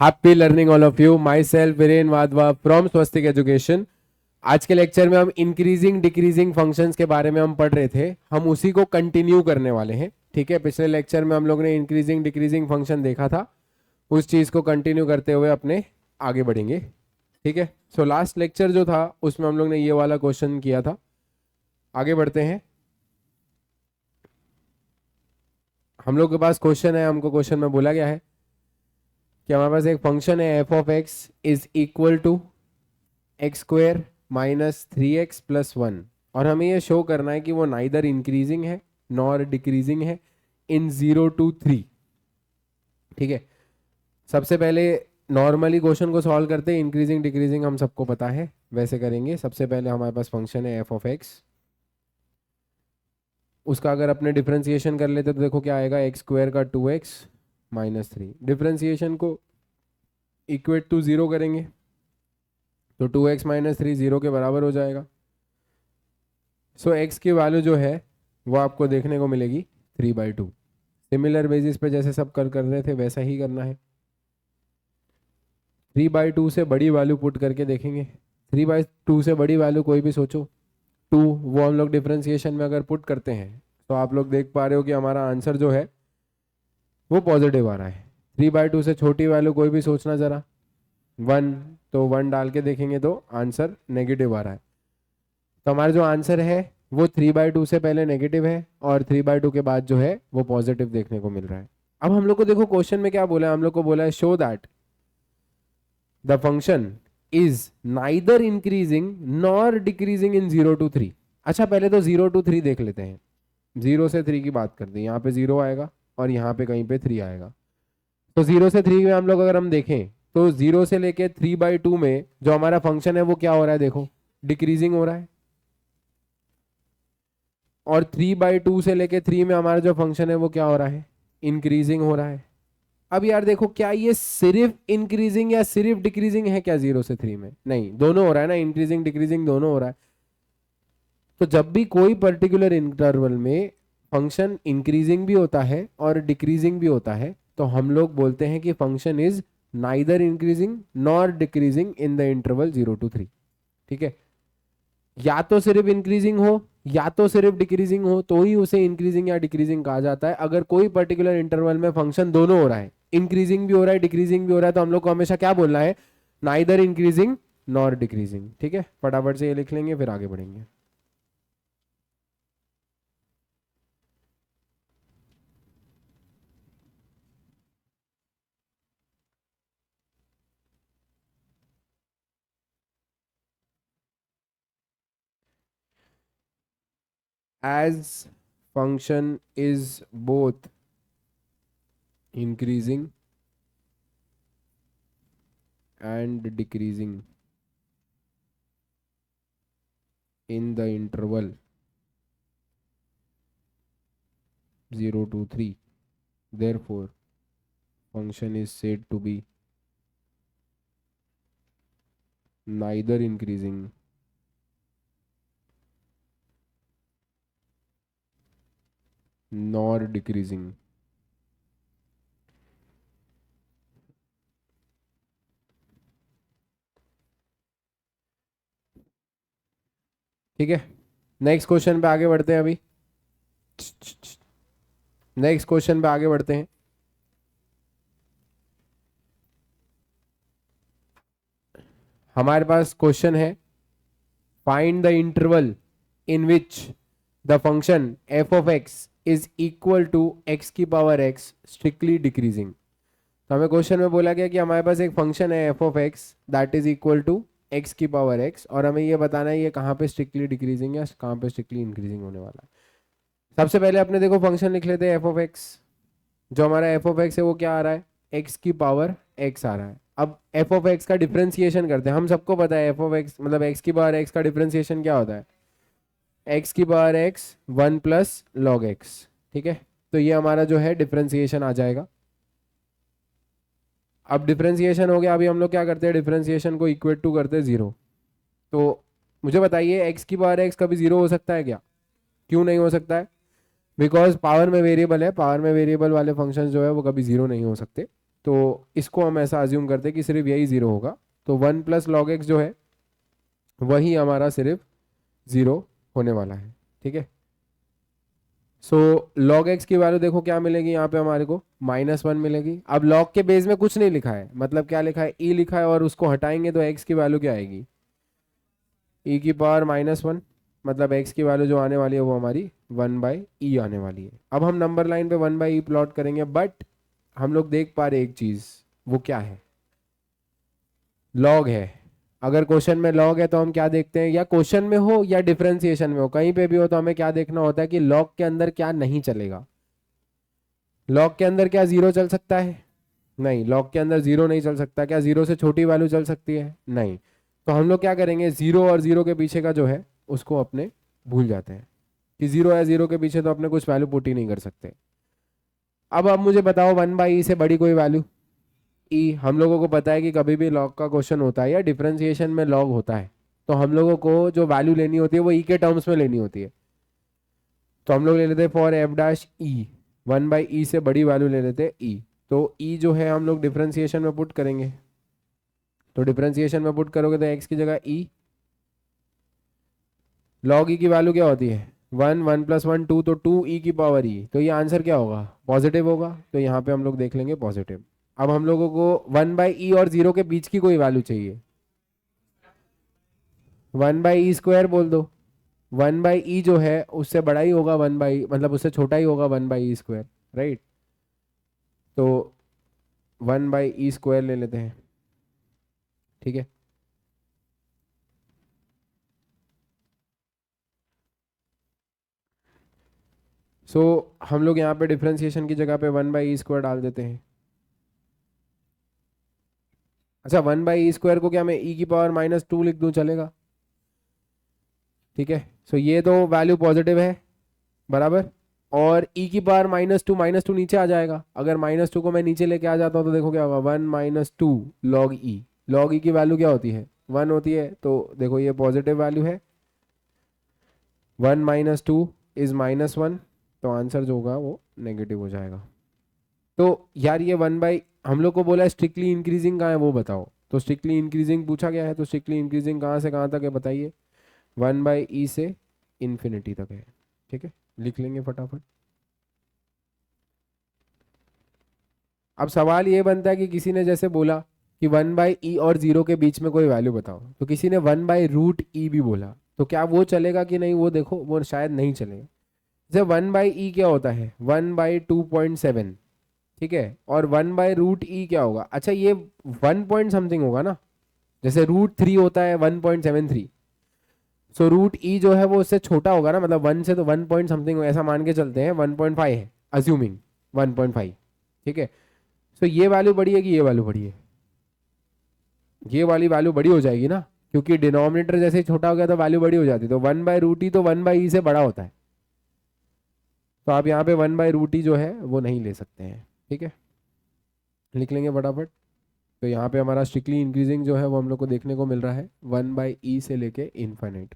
Happy learning all of you. My self Viren Wadhwa from Swastik education. आज के lecture में हम इंक्रीजिंग डिक्रीजिंग फंक्शंस के बारे में हम पढ़ रहे थे, हम उसी को कंटिन्यू करने वाले हैं। ठीक है, पिछले लेक्चर में हम लोग ने इंक्रीजिंग डिक्रीजिंग फंक्शन देखा था, उस चीज को कंटिन्यू करते हुए अपने आगे बढ़ेंगे। ठीक है, सो लास्ट लेक्चर जो था उसमें हम लोग ने ये वाला क्वेश्चन किया था। आगे बढ़ते हैं। हम लोग के पास क्वेश्चन है, हमको क्वेश्चन में बोला गया है कि हमारे पास एक फंक्शन है F of X is equal to X square minus 3x plus 1, और हमें ये शो करना है कि वो नाइदर इंक्रीजिंग है नॉर डिक्रीजिंग है इन 0 to 3। ठीक है, सबसे पहले नॉर्मली क्वेश्चन को सॉल्व करते हैं। इंक्रीजिंग डिक्रीजिंग हम सबको पता है, वैसे करेंगे। सबसे पहले हमारे पास फंक्शन है एफ ऑफ एक्स, उसका अगर अपने डिफरेंशिएशन कर लेते तो देखो क्या आएगा, एक्स स्क्वायर का 2x माइनस 3। डिफरेंशिएशन को इक्वेट टू 0 करेंगे तो 2x माइनस 3 0 के बराबर हो जाएगा। सो x की वैल्यू जो है वो आपको देखने को मिलेगी 3/2। सिमिलर बेसिस पे जैसे सब कर रहे थे वैसा ही करना है। 3/2 से बड़ी वैल्यू पुट करके देखेंगे। 3/2 से बड़ी वैल्यू कोई भी सोचो, 2, वो हम लोग डिफरेंशिएशन में अगर पुट करते हैं तो आप लोग देख पा रहे हो कि हमारा आंसर जो है वो पॉजिटिव आ रहा है। 3/2 से छोटी वैल्यू कोई भी सोचना जरा, 1, तो 1 डाल के देखेंगे तो आंसर नेगेटिव आ रहा है। तो हमारा जो आंसर है वो 3/2 से पहले नेगेटिव है और 3/2 के बाद जो है वो पॉजिटिव देखने को मिल रहा है। अब हम लोग को देखो क्वेश्चन में क्या बोला है, हम लोग को बोला है show that the function is neither increasing nor decreasing in 0 to 3। अच्छा, पहले तो 0 to 3 देख लेते हैं। 0 से 3 की बात कर दी, यहाँ पे 0 आएगा और यहाँ पे कहीं पे 3 आएगा। तो 0 से 3 में हम लोग अगर हम देखें तो 0 से लेके 3/2 में जो हमारा फंक्शन है वो क्या हो रहा है, देखो डिक्रीजिंग हो रहा है। और 3/2 से लेके 3 में हमारा जो फंक्शन है वो क्या हो रहा है, इंक्रीजिंग हो रहा है। अब यार देखो, क्या ये सिर्फ इंक्रीजिंग या सिर्फ डिक्रीजिंग है क्या 0 से 3 में? नहीं, दोनों हो रहा है ना, इंक्रीजिंग डिक्रीजिंग दोनों हो रहा है। तो जब भी कोई पर्टिकुलर इंटरवल में फंक्शन इंक्रीजिंग भी होता है और डिक्रीजिंग भी होता है तो हम लोग बोलते हैं कि function is neither increasing nor decreasing in the interval 0 to 3। ठीक है, या तो सिर्फ इंक्रीजिंग हो या तो सिर्फ डिक्रीजिंग हो तो ही उसे इंक्रीजिंग या डिक्रीजिंग कहा जाता है। अगर कोई पर्टिकुलर इंटरवल में फंक्शन दोनों हो रहा है, इंक्रीजिंग भी हो रहा है डिक्रीजिंग भी हो रहा है, तो हम लोग को हमेशा क्या बोलना है, नाइदर इंक्रीजिंग नॉर डिक्रीजिंग। ठीक है, फटाफट से ये लिख लेंगे फिर आगे बढ़ेंगे। As function is both increasing and decreasing in the interval 0 to 3, therefore function is said to be neither increasing nor decreasing ठीक है, नेक्स्ट क्वेश्चन पे आगे बढ़ते हैं। अभी नेक्स्ट क्वेश्चन पे आगे बढ़ते हैं। हमारे पास क्वेश्चन है find the interval in which the function F of X is equal to X की पावर एक्स स्ट्रिक्टली डिक्रीजिंग। तो हमें क्वेश्चन में बोला गया कि हमारे पास एक फंक्शन है F of X that is equal to X की पावर एक्स, और हमें ये बताना है ये कहाँ पे स्ट्रिक्टली डिक्रीजिंग या कहाँ पे स्ट्रिक्टली इंक्रीजिंग होने वाला है। सबसे पहले अपने देखो फंक्शन लिख लेते हैं एफ ऑफ एक्स। जो हमारा एफ ऑफ एक्स है वो क्या आ रहा है, एक्स की पावर एक्स आ रहा है। अब एफ ऑफ एक्स का डिफरेंशिएशन करते हैं। हम सबको पता है एफ ऑफ एक्स मतलब एक्स की पावर एक्स का डिफरेंशिएशन क्या होता है, एक्स की power x 1 plus log x. ठीक है, तो ये हमारा जो है डिफरेंशिएशन आ जाएगा। अब डिफरेंशिएशन हो गया, अभी हम लोग क्या करते हैं, डिफरेंशिएशन को इक्वेट टू करते हैं 0। तो मुझे बताइए एक्स की पावर एक्स कभी 0 हो सकता है क्या? क्यों नहीं हो सकता है? बिकॉज पावर में वेरिएबल है, पावर में वेरिएबल वाले फंक्शन जो है वो कभी 0 नहीं हो सकते। तो इसको हम ऐसा अज्यूम करते हैं कि सिर्फ यही ज़ीरो होगा, तो 1 प्लस लॉग एक्स जो है वही हमारा सिर्फ ज़ीरो होने वाला है। ठीक है, सो लॉग एक्स की वैल्यू देखो क्या मिलेगी यहाँ पे हमारे को, -1 मिलेगी। अब लॉग के बेस में कुछ नहीं लिखा है, मतलब क्या लिखा है, ई लिखा है, और उसको हटाएंगे तो एक्स की वैल्यू क्या आएगी, ई की पावर -1, मतलब एक्स की वैल्यू जो आने वाली है वो हमारी 1/e आने वाली है। अब हम नंबर लाइन पे 1/e प्लॉट करेंगे, बट हम लोग देख पा रहे एक चीज़, वो क्या है, लॉग है। अगर क्वेश्चन में लॉग है तो हम क्या देखते हैं, या क्वेश्चन में हो या डिफरेंशिएशन में हो, कहीं पे भी हो, तो हमें क्या देखना होता है कि लॉग के अंदर क्या नहीं चलेगा। लॉग के अंदर क्या जीरो चल सकता है, नहीं, लॉग के अंदर जीरो नहीं चल सकता। क्या जीरो से छोटी वैल्यू चल सकती है, नहीं। तो हम लोग क्या करेंगे, जीरो और जीरो के पीछे का जो है उसको अपने भूल जाते हैं कि जीरो है, जीरो के पीछे तो अपने कुछ वैल्यू पुट ही नहीं कर सकते। अब मुझे बताओ 1/e से बड़ी कोई वैल्यू, ई। हम लोगों को पता है कि कभी भी लॉग का क्वेश्चन होता है या डिफरेंशिएशन में लॉग होता है तो हम लोगों को जो वैल्यू लेनी होती है वो ई के टर्म्स में लेनी होती है। तो हम लोग ले लेते हैं for F dash E, 1/e से बड़ी वैल्यू ले लेते हैं ई। तो ई जो है हम लोग डिफरेंशिएशन में पुट करेंगे, तो डिफरेंशिएशन में पुट करोगे तो एक्स की जगह ई, लॉग ई की वैल्यू क्या होती है 1, 1 + 1 2, तो 2e की पावर ई, तो ये आंसर क्या होगा, पॉजिटिव होगा। तो यहाँ पे हम लोग देख लेंगे पॉजिटिव। अब हम लोगों को 1/e और जीरो के बीच की कोई वैल्यू चाहिए, 1/e² बोल दो। 1/e जो है उससे बड़ा ही होगा 1/e, मतलब उससे छोटा ही होगा 1/e², राइट। तो 1/e² ले लेते हैं, ठीक है। सो हम लोग यहाँ पे डिफरेंशिएशन की जगह पे 1/e² डाल देते हैं। अच्छा, 1/e² को क्या मैं e की पावर -2 लिख दूं, चलेगा, ठीक है। सो ये तो वैल्यू पॉजिटिव है, बराबर। और e की पावर -2 नीचे आ जाएगा, अगर -2 को मैं नीचे लेके आ जाता हूँ तो देखो क्या होगा, 1 - 2 log e। log e की वैल्यू क्या होती है, 1 होती है, तो देखो ये पॉजिटिव वैल्यू है। 1 - 2 इज -1, तो आंसर जो होगा वो नेगेटिव हो जाएगा। तो यार ये 1/, हम लोग को बोला है स्ट्रिक्टली इंक्रीजिंग कहाँ है वो बताओ, तो स्ट्रिक्टली इंक्रीजिंग पूछा गया है, तो स्ट्रिक्टली इंक्रीजिंग कहाँ से कहाँ तक है बताइए, 1/e से इन्फिनिटी तक है, ठीक है। लिख लेंगे फटाफट। अब सवाल ये बनता है कि किसी ने जैसे बोला कि 1/e और जीरो के बीच में कोई वैल्यू बताओ, तो किसी ने 1/√e भी बोला, तो क्या वो चलेगा कि नहीं, वो देखो वो शायद नहीं चलेगा। जैसे 1/e क्या होता है 1/2.7, ठीक है, और 1/√e क्या होगा, अच्छा ये 1 पॉइंट समथिंग होगा ना, जैसे √3 होता है 1.73। सो √e जो है वो उससे छोटा होगा ना, मतलब 1 से तो 1 पॉइंट समथिंग, ऐसा मान के चलते हैं 1.5 है, अज्यूमिंग 1.5, ठीक है। सो ये वैल्यू बड़ी है कि ये वैल्यू बड़ी है, ये वाली वैल्यू बड़ी हो जाएगी ना, क्योंकि डिनोमिनेटर जैसे ही छोटा हो गया तो वैल्यू बड़ी हो जाती है, तो 1/√e तो 1/e से बड़ा होता है, तो आप यहाँ पे 1/√e जो है वो नहीं ले सकते हैं, ठीक है। लिख लेंगे फटाफट। तो यहाँ पे हमारा स्ट्रिक्टली इंक्रीजिंग जो है वो हम लोग को देखने को मिल रहा है 1/e से लेके इनफाइनाइट।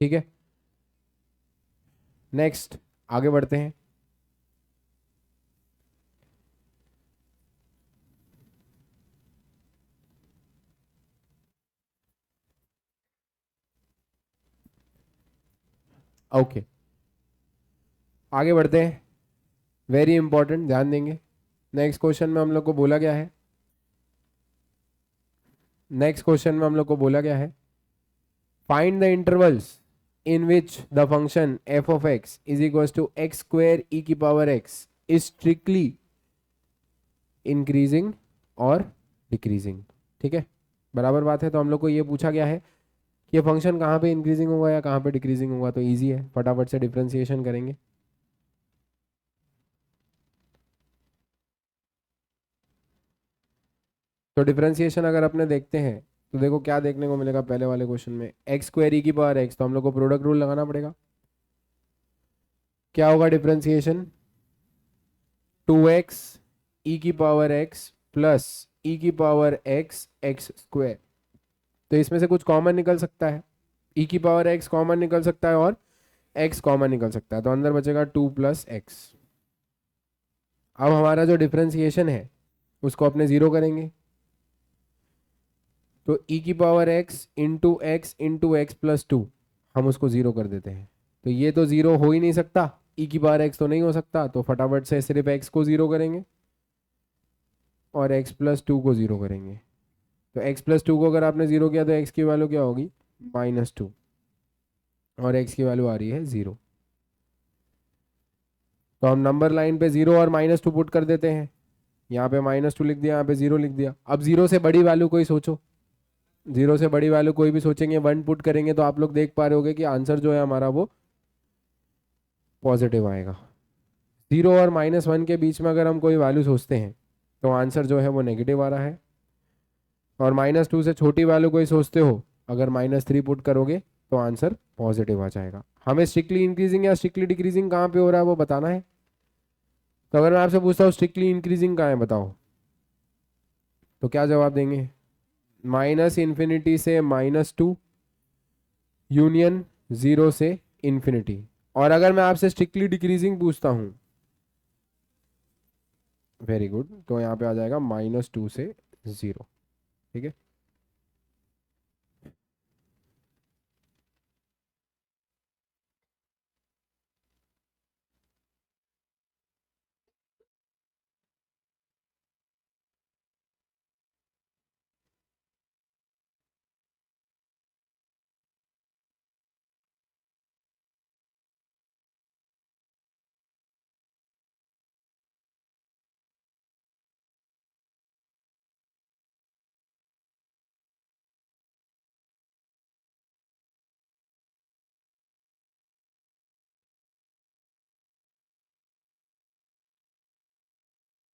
ठीक है, नेक्स्ट आगे बढ़ते हैं। ओके, आगे बढ़ते हैं, वेरी इंपॉर्टेंट, ध्यान देंगे। नेक्स्ट क्वेश्चन में हम लोग को बोला गया है, नेक्स्ट क्वेश्चन में हम लोग को बोला गया है, find the intervals in which the function f of x is equals to x square e की power x is strictly increasing और decreasing, ठीक है, बराबर बात है। तो हम लोग को ये पूछा गया है कि ये फंक्शन कहाँ पे इंक्रीजिंग होगा या कहाँ पे डिक्रीजिंग होगा, तो इजी है, फटाफट से डिफरेंशिएशन करेंगे। तो डिफरेंशिएशन अगर अपने देखते हैं तो देखो क्या देखने को मिलेगा पहले वाले क्वेश्चन में, एक्स स्क्वायर ई की पावर एक्स, तो हम लोग को प्रोडक्ट रूल लगाना पड़ेगा। क्या होगा डिफरेंशिएशन, 2x ई की पावर x प्लस ई की पावर x एक्स स्क्वायर। तो इसमें से कुछ कॉमन निकल सकता है, ई की पावर x कॉमन निकल सकता है और x कॉमन निकल सकता है, तो अंदर बचेगा 2 प्लस एक्स। अब हमारा जो डिफरेंशिएशन है उसको अपने जीरो करेंगे, तो ई की power x into x plus two, हम उसको जीरो कर देते हैं। तो ये तो जीरो हो ही नहीं सकता, ई की पावर x तो नहीं हो सकता, तो फटाफट से सिर्फ x को जीरो करेंगे और x प्लस टू को जीरो करेंगे। तो x प्लस टू को अगर आपने जीरो किया तो x की वैल्यू क्या होगी, -2, और x की वैल्यू आ रही है 0। तो हम नंबर लाइन पे 0 और -2 पुट कर देते हैं, यहाँ पे -2 लिख दिया, यहाँ पे 0 लिख दिया। अब 0 से बड़ी वैल्यू कोई सोचो, 0 से बड़ी वैल्यू कोई भी सोचेंगे, 1 पुट करेंगे तो आप लोग देख पा रहे होगे कि आंसर जो है हमारा वो पॉजिटिव आएगा। 0 और -1 के बीच में अगर हम कोई वैल्यू सोचते हैं तो आंसर जो है वो नेगेटिव आ रहा है, और -2 से छोटी वैल्यू कोई सोचते हो, अगर -3 पुट करोगे तो आंसर पॉजिटिव आ जाएगा। हमें स्ट्रिक्टली इंक्रीजिंग या स्ट्रिक्टली डिक्रीजिंग कहाँ पे हो रहा है वो बताना है। तो अगर मैं आपसे पूछता हूँ स्ट्रिक्टली इंक्रीजिंग कहाँ है बताओ, तो क्या जवाब देंगे, -∞ से -2 यूनियन 0 से इन्फिनिटी। और अगर मैं आपसे स्ट्रिक्टली डिक्रीजिंग पूछता हूँ, वेरी गुड, तो यहाँ पे आ जाएगा -2 से 0। ठीक है,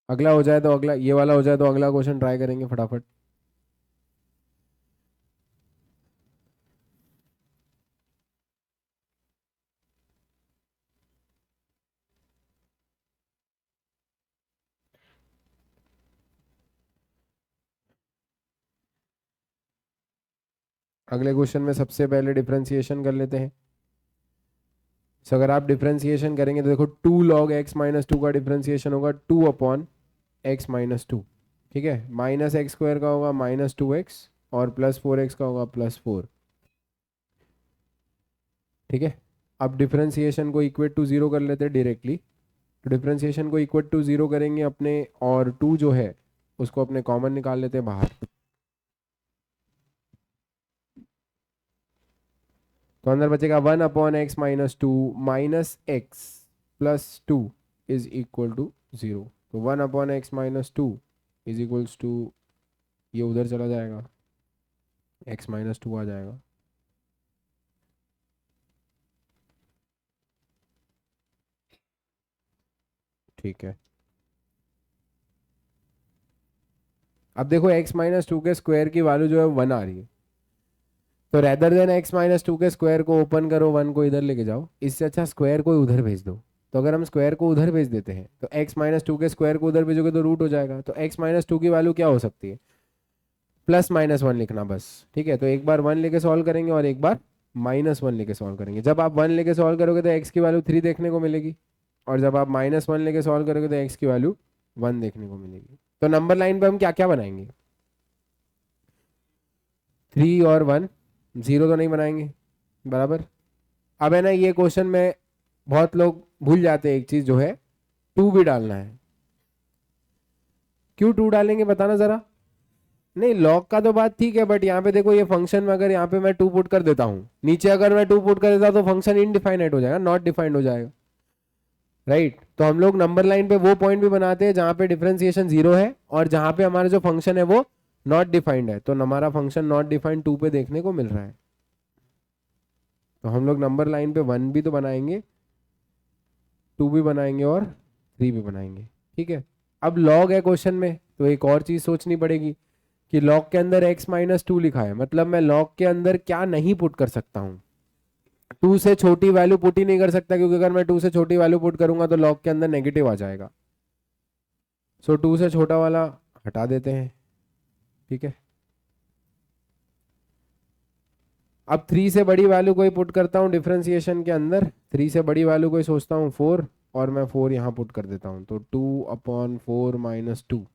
अगला हो जाए तो अगला, ये वाला हो जाए तो अगला क्वेश्चन ट्राई करेंगे फटाफट। अगले क्वेश्चन में सबसे पहले डिफरेंशिएशन कर लेते हैं। सो अगर आप डिफरेंशिएशन करेंगे तो देखो 2 log x-2 का डिफरेंशिएशन होगा 2 अपॉन x-2। ठीक है, -x² का होगा -2x और +4x का होगा +4। ठीक है, अब डिफरेंशिएशन को इक्वेट टू 0 कर लेते हैं डायरेक्टली। तो डिफरेंशिएशन को इक्वेट टू 0 करेंगे अपने, और 2 जो है उसको अपने कॉमन निकाल लेते हैं बाहर। तो अंदर बचेगा 1 upon x-2 -x+2 is equal to 0। तो 1 upon x-2 is equals to, ये उधर चला जाएगा, x-2 आ जाएगा। ठीक है, अब देखो x-2 के स्क्वायर की वैल्यू जो है 1 आ रही है, तो रेदर देन x-2 के स्क्वायर को ओपन करो, 1 को इधर लेके जाओ, इससे अच्छा स्क्वायर को उधर भेज दो। तो अगर हम स्क्वायर को उधर भेज देते हैं तो x-2 के स्क्वायर को उधर भेजोगे तो रूट हो जाएगा। तो x-2 की वैल्यू क्या हो सकती है, +-1 लिखना बस। ठीक है, तो एक बार 1 लेके सॉल्व करेंगे और एक बार -1 लेके सॉल्व करेंगे। जब आप 1 लेके सॉल्व करोगे तो x की वैल्यू 3 देखने को मिलेगी, और जब आप -1 लेके सॉल्व करोगे तो x की वैल्यू 1 देखने को मिलेगी। तो नंबर लाइन पे हम क्या क्या बनाएंगे, 3 और 1, 0 तो नहीं बनाएंगे, बराबर। अब है ना, ये क्वेश्चन में बहुत लोग भूल जाते हैं एक चीज जो है, 2 भी डालना है। क्यों 2 डालेंगे बताना जरा। नहीं, लॉग का तो बात ठीक है, बट यहाँ पे देखो ये फंक्शन में अगर यहाँ पे मैं 2 पुट कर देता हूँ, नीचे अगर मैं 2 पुट कर देता तो फंक्शन इनडिफाइनाइट हो जाएगा, नॉट डिफाइंड हो जाएगा, राइट। तो हम लोग नंबर लाइन पे वो पॉइंट भी बनाते हैं जहाँ पे डिफरेंशिएशन 0 है और जहाँ पे हमारा जो फंक्शन है वो नॉट डिफाइंड है। तो हमारा फंक्शन नॉट डिफाइंड 2 पे देखने को मिल रहा है, तो हम लोग नंबर लाइन पे 1 भी तो बनाएंगे, 2 भी बनाएंगे और 3 भी बनाएंगे। ठीक है, अब लॉग है क्वेश्चन में तो एक और चीज सोचनी पड़ेगी, कि लॉग के अंदर x माइनस टू लिखा है, मतलब मैं लॉग के अंदर क्या नहीं पुट कर सकता हूँ, टू से छोटी वैल्यू पुट ही नहीं कर सकता, क्योंकि अगर मैं टू से छोटी वैल्यू पुट करूंगा तो लॉग के अंदर नेगेटिव आ जाएगा। सो टू से छोटा वाला हटा देते हैं, ठीक है। अब थ्री से बड़ी वैल्यू कोई पुट करता हूँ डिफरेंशिएशन के अंदर, थ्री से बड़ी वैल्यू कोई सोचता हूँ फोर, और मैं फोर यहाँ पुट कर देता हूँ, तो two upon four minus two,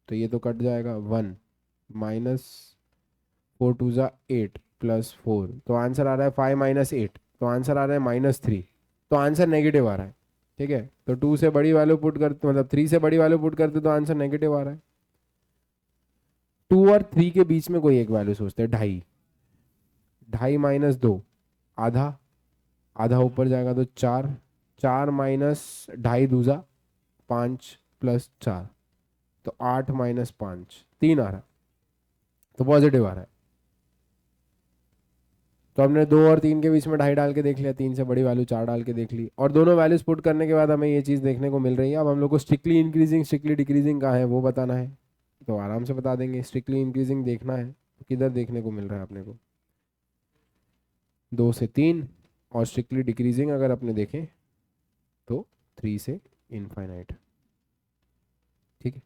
तो ये तो कट जाएगा वन, माइनस फोर टू ज़ा एट प्लस फोर, तो आंसर आ रहा है फाइव माइनस एट, तो आंसर आ रहा है माइनस थ्री, तो आंसर नेगेटिव आ रहा है, ठीक है। तो टू से बड़ी वैल्यू पुट करते, मतलब थ्री से बड़ी वैल्यू पुट करते तो आंसर नेगेटिव आ रहा है। टू और थ्री के बीच में कोई एक वैल्यू सोचते हैं, ढाई, ढाई माइनस दो, आधा, आधा ऊपर जाएगा तो चार, चार माइनस ढाई दूजा पाँच प्लस चार, तो आठ माइनस पाँच, तीन आ रहा है, तो पॉजिटिव आ रहा है। तो हमने दो और तीन के बीच में ढाई डाल के देख लिया, तीन से बड़ी वैल्यू चार डाल के देख ली, और दोनों वैल्यूज पुट करने के बाद हमें ये चीज़ देखने को मिल रही है। अब हम लोग को स्ट्रिक्टली इंक्रीजिंग स्ट्रिक्टली डिक्रीजिंग कहाँ है वो बताना है, तो आराम से बता देंगे। स्ट्रिक्टली इंक्रीजिंग देखना है तो किधर देखने को मिल रहा है अपने को, दो से तीन, और स्ट्रिक्टली डिक्रीजिंग अगर अपने देखें तो थ्री से इनफाइनाइट, ठीक है।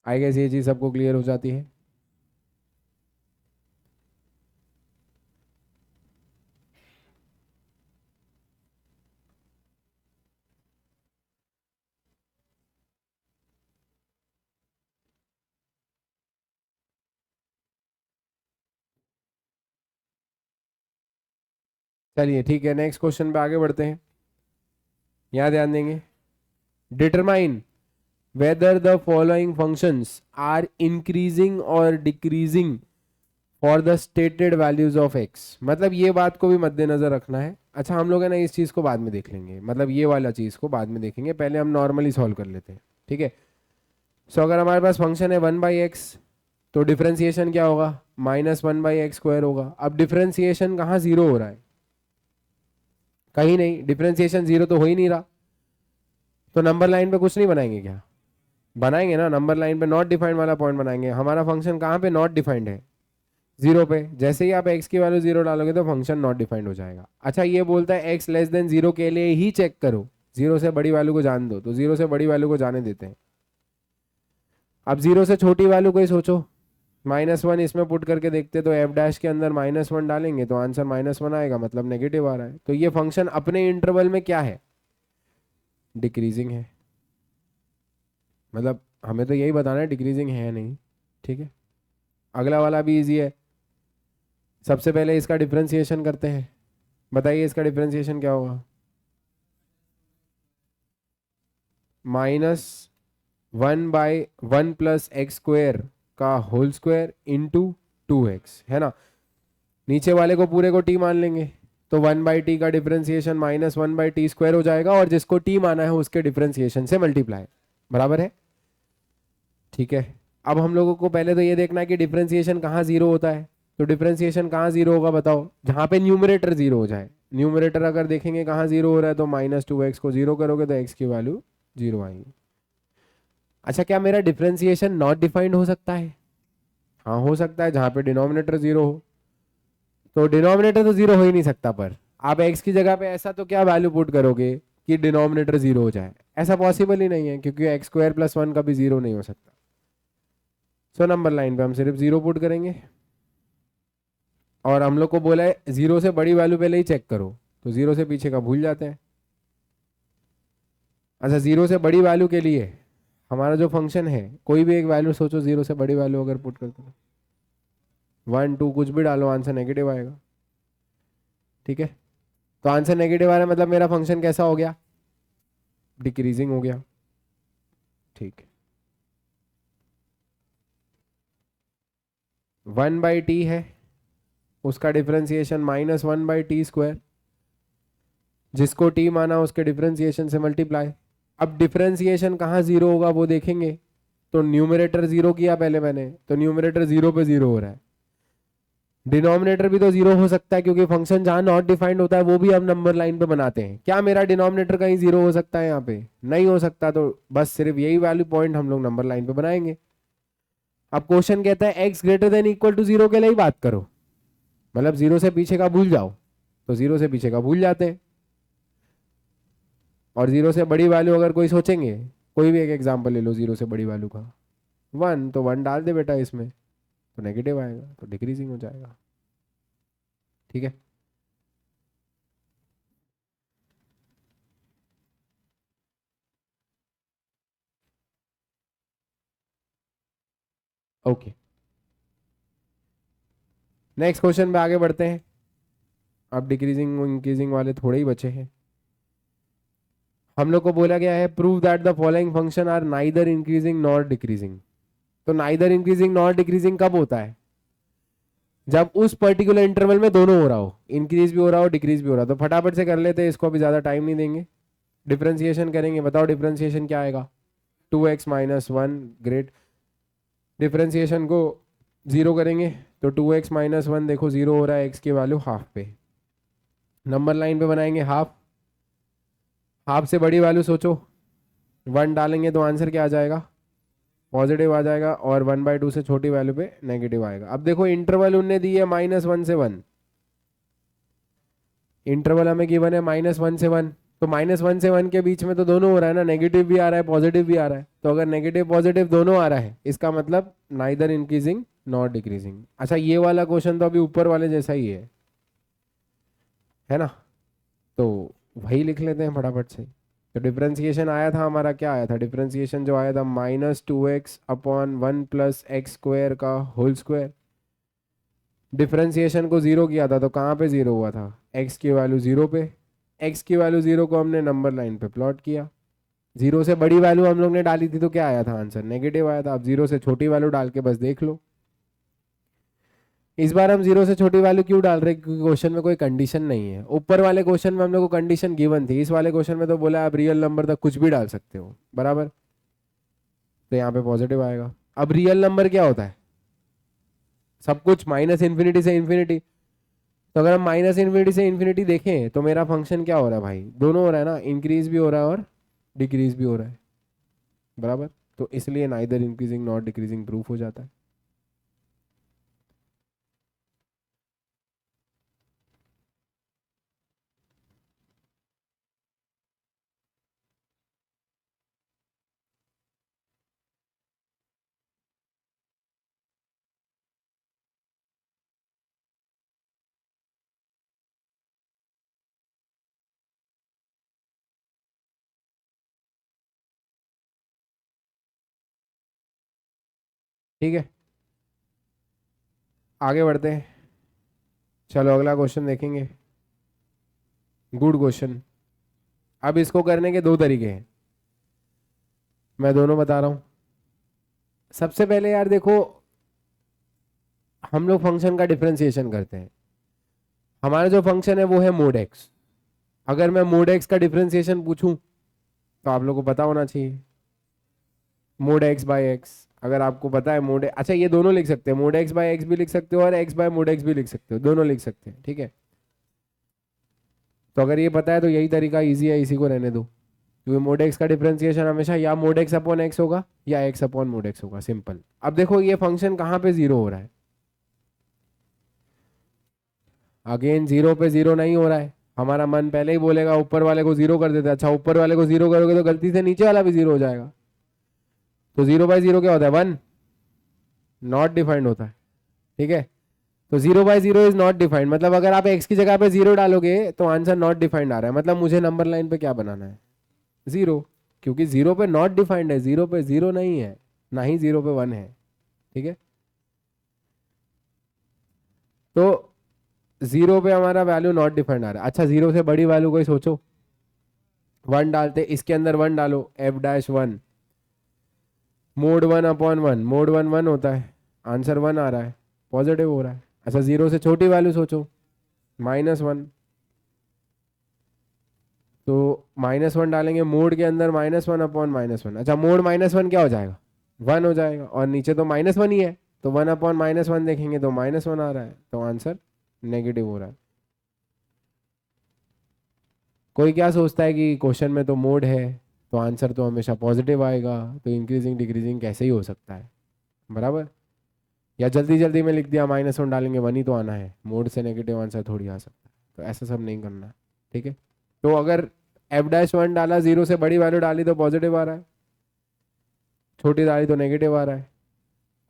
आई गेस ये चीज़ सबको क्लियर हो जाती है। चलिए ठीक है, नेक्स्ट क्वेश्चन पे आगे बढ़ते हैं। यहाँ ध्यान देंगे, determine whether the following functions are increasing or decreasing for the stated values of x, मतलब ये बात को भी मद्देनजर रखना है। अच्छा हम लोग है ना इस चीज़ को बाद में देख लेंगे, मतलब ये वाला चीज़ को बाद में देखेंगे, पहले हम नॉर्मली सॉल्व कर लेते हैं, ठीक है। सो अगर हमारे पास फंक्शन है वन बाई एक्स, तो डिफ्रेंसिएशन क्या होगा, minus one by x square होगा। अब डिफ्रेंसिएशन कहाँ जीरो हो रहा है, कहीं नहीं, डिफ्रेंसिएशन जीरो तो हो ही नहीं रहा, तो नंबर लाइन पे कुछ नहीं बनाएंगे क्या, बनाएंगे ना, नंबर लाइन पे नॉट डिफाइंड वाला पॉइंट बनाएंगे। हमारा फंक्शन कहाँ पे नॉट डिफाइंड है, जीरो पे, जैसे ही आप x की वैल्यू जीरो डालोगे तो फंक्शन नॉट डिफाइंड हो जाएगा। अच्छा ये बोलता है x लेस देन जीरो के लिए ही चेक करो, जीरो से बड़ी वैल्यू को जान दो, तो जीरो से बड़ी वैल्यू को जाने देते हैं। अब जीरो से छोटी वैल्यू कोई सोचो, माइनस वन इसमें पुट करके देखते, तो एफ डैश के अंदर माइनस वन डालेंगे तो आंसर माइनस वन आएगा, मतलब नेगेटिव आ रहा है। तो ये फंक्शन अपने इंटरवल में क्या है, डिक्रीजिंग है, मतलब हमें तो यही बताना है डिक्रीजिंग है या नहीं, ठीक है। अगला वाला भी इजी है, सबसे पहले इसका डिफरेंशिएशन करते हैं, बताइए इसका डिफरेंशिएशन क्या होगा, minus one by one plus x square का whole square into two x, है ना। नीचे वाले को पूरे को टी मान लेंगे, तो वन बाई टी का differentiation minus one by T square हो जाएगा, और जिसको टी माना है उसके डिफरेंशिएशन से मल्टीप्लाई, बराबर है, ठीक है। अब हम लोगों को पहले तो ये देखना है कि डिफरेंशिएशन कहाँ जीरो होता है, तो डिफरेंशिएशन कहाँ जीरो होगा बताओ, जहाँ पे न्यूमरेटर जीरो हो जाए। न्यूमरेटर अगर देखेंगे कहाँ जीरो हो रहा है, तो माइनस टू एक्स को जीरो करोगे तो एक्स की वैल्यू जीरो आएगी। अच्छा क्या मेरा डिफरेंशिएशन नॉट डिफाइंड हो सकता है, हाँ हो सकता है, जहाँ पे डिनोमिनेटर जीरो हो, तो डिनोमिनेटर तो जीरो हो ही नहीं सकता, पर आप एक्स की जगह पे ऐसा तो क्या वैल्यू पुट करोगे कि डिनोमिनेटर जीरो हो जाए, ऐसा पॉसिबल ही नहीं है, क्योंकि एक्स स्क्वायर प्लस वन कभी जीरो नहीं हो सकता। सो नंबर लाइन पे हम सिर्फ जीरो पुट करेंगे, और हम लोग को बोला है जीरो से बड़ी वैल्यू पहले ही चेक करो, तो जीरो से पीछे का भूल जाते हैं। अच्छा जीरो से बड़ी वैल्यू के लिए हमारा जो फंक्शन है, कोई भी एक वैल्यू सोचो, जीरो से बड़ी वैल्यू अगर पुट करते हो, वन टू कुछ भी डालो, आंसर नेगेटिव आएगा, ठीक है। तो आंसर नेगेटिव आ रहा है, मतलब मेरा फंक्शन कैसा हो गया, डिक्रीजिंग हो गया, ठीक। वन बाई टी है, उसका differentiation minus one by T square, जिसको टी माना उसके डिफरेंशिएशन से मल्टीप्लाई। अब डिफरेंशिएशन कहाँ जीरो होगा वो देखेंगे, तो न्यूमरेटर जीरो किया पहले मैंने, तो न्यूमरेटर जीरो पे जीरो हो रहा है, डिनोमिनेटर भी तो जीरो हो सकता है, क्योंकि फंक्शन जहां नॉट डिफाइंड होता है वो भी हम नंबर लाइन पे बनाते हैं। क्या मेरा डिनोमिनेटर कहीं जीरो हो सकता है? यहाँ पे नहीं हो सकता, तो बस सिर्फ यही वैल्यू पॉइंट हम लोग नंबर लाइन पे बनाएंगे। अब क्वेश्चन कहता है X greater than equal to zero के लिए ही बात करो, मतलब जीरो से पीछे का भूल जाओ, तो जीरो से पीछे का भूल जाते हैं। और जीरो से बड़ी वैल्यू अगर कोई सोचेंगे, कोई भी एक एग्जांपल ले लो जीरो से बड़ी वैल्यू का, वन, तो वन डाल दे बेटा इसमें, तो नेगेटिव आएगा, तो डिक्रीजिंग हो जाएगा। ठीक है, ओके। नेक्स्ट क्वेश्चन पे आगे बढ़ते हैं। अब डिक्रीजिंग इंक्रीजिंग वाले थोड़े ही बचे हैं। हम लोग को बोला गया है prove that the following function are neither increasing nor decreasing. तो नाइदर इंक्रीजिंग नॉर डिक्रीजिंग कब होता है? जब उस पर्टिकुलर इंटरवल में दोनों हो रहा हो, इंक्रीज भी हो रहा हो डिक्रीज भी हो रहा हो। तो फटाफट से कर लेते हैं इसको, अभी ज़्यादा टाइम नहीं देंगे। डिफ्रेंसिएशन करेंगे, बताओ डिफ्रेंसिएशन क्या आएगा? 2x minus one, great. Differentiation को जीरो करेंगे तो 2x माइनस वन, देखो जीरो हो रहा है, x की वैल्यू हाफ पे, नंबर लाइन पे बनाएंगे हाफ। हाफ से बड़ी वैल्यू सोचो, वन डालेंगे तो आंसर क्या आ जाएगा? पॉजिटिव आ जाएगा, और 1/2 से छोटी वैल्यू पे नेगेटिव आएगा। अब देखो इंटरवल उनने दी है -1 से 1, इंटरवल हमें गिवन है -1 से 1, तो -1 से 1 के बीच में तो दोनों हो रहा है ना, नेगेटिव भी आ रहा है पॉजिटिव भी आ रहा है। तो अगर नेगेटिव पॉजिटिव दोनों आ रहा है, इसका मतलब नाइदर इंक्रीजिंग नॉर डिक्रीजिंग। अच्छा, ये वाला क्वेश्चन तो अभी ऊपर वाले जैसा ही है ना, तो वही लिख लेते हैं फटाफट से। तो डिफरेंशिएशन आया था हमारा, क्या आया था डिफरेंशिएशन? जो आया था -2x upon 1 plus x square का होल स्क्वायर। डिफरेंशिएशन को जीरो किया था, तो कहाँ पे जीरो हुआ था? एक्स की वैल्यू जीरो पे। एक्स की वैल्यू जीरो को हमने नंबर लाइन पे प्लॉट किया। जीरो से बड़ी वैल्यू हम लोग ने डाली थी, तो क्या आया था आंसर? नेगेटिव आया था। अब जीरो से छोटी वैल्यू डाल के बस देख लो। इस बार हम जीरो से छोटी वैल्यू क्यों डाल रहे हैं? क्योंकि क्वेश्चन में कोई कंडीशन नहीं है। ऊपर वाले क्वेश्चन में हम लोग को कंडीशन गिवन थी, इस वाले क्वेश्चन में तो बोला आप रियल नंबर तक कुछ भी डाल सकते हो, बराबर। तो यहाँ पे पॉजिटिव आएगा। अब रियल नंबर क्या होता है? सब कुछ माइनस इन्फिनिटी से इन्फिनिटी। तो अगर हम माइनस इन्फिनिटी से इन्फिनिटी देखें तो मेरा फंक्शन क्या हो रहा है भाई? दोनों हो रहा है ना, इंक्रीज भी हो रहा है और डिक्रीज भी हो रहा है, बराबर। तो इसलिए neither increasing not decreasing proof हो जाता है। ठीक है, आगे बढ़ते हैं। चलो अगला क्वेश्चन देखेंगे। Good question. अब इसको करने के दो तरीके हैं, मैं दोनों बता रहा हूं। सबसे पहले यार देखो, हम लोग फंक्शन का डिफरेंशिएशन करते हैं। हमारा जो फंक्शन है वो है मोड एक्स। अगर मैं मोड एक्स का डिफरेंशिएशन पूछूं तो आप लोगों को पता होना चाहिए मोड एक्स बाय एक्स। अगर आपको पता है मोड, अच्छा ये दोनों लिख सकते हैं, मोड एक्स बाय एक्स भी लिख सकते हो और एक्स बाय मोड एक्स भी लिख सकते हो, दोनों लिख सकते हैं, ठीक है। तो अगर ये पता है तो यही तरीका इजी है, इसी को रहने दो, क्योंकि मोड एक्स का डिफरेंशिएशन हमेशा या मोड एक्स अपॉन एक्स होगा या एक्स अपॉन मोड एक्स होगा, सिंपल। अब देखो ये फंक्शन कहाँ पे जीरो हो रहा है? अगेन जीरो पे जीरो नहीं हो रहा है। हमारा मन पहले ही बोलेगा ऊपर वाले को जीरो कर देते हैं। अच्छा, ऊपर वाले को जीरो करोगे तो गलती से नीचे वाला भी जीरो हो जाएगा। तो जीरो बाय जीरो क्या होता है? वन, नॉट डिफाइंड होता है, ठीक है। तो zero by zero is not defined, मतलब अगर आप एक्स की जगह पे जीरो डालोगे तो आंसर नॉट डिफाइंड आ रहा है, मतलब मुझे नंबर लाइन पे क्या बनाना है? जीरो, क्योंकि जीरो पे नॉट डिफाइंड है, जीरो पे जीरो नहीं है, ना ही जीरो पे वन है, ठीक है। तो जीरो पे हमारा वैल्यू नॉट डिफाइंड आ रहा है। अच्छा, जीरो से बड़ी वैल्यू कोई सोचो, वन डालते, इसके अंदर वन डालो, F dash one, mode one upon one, mode one one होता है, आंसर वन आ रहा है, पॉजिटिव हो रहा है। अच्छा, जीरो से छोटी वैल्यू सोचो, -1, तो -1 डालेंगे मोड के अंदर, -1 अपॉन -1। अच्छा, मोड -1 क्या हो जाएगा? वन हो जाएगा, और नीचे तो -1 ही है, तो 1/-1 देखेंगे तो -1 आ रहा है, तो आंसर नेगेटिव हो रहा है। कोई क्या सोचता है कि क्वेश्चन में तो मोड है तो आंसर तो हमेशा पॉजिटिव आएगा, तो इंक्रीजिंग डिक्रीजिंग कैसे ही हो सकता है, बराबर। या जल्दी जल्दी में लिख दिया -1 डालेंगे 1 ही तो आना है, मोड से नेगेटिव आंसर थोड़ी आ सकता है, तो ऐसा सब नहीं करना है, ठीक है। तो अगर f'1 डाला, 0 से बड़ी वैल्यू डाली तो पॉजिटिव आ रहा है, छोटी डाली तो नेगेटिव आ रहा है,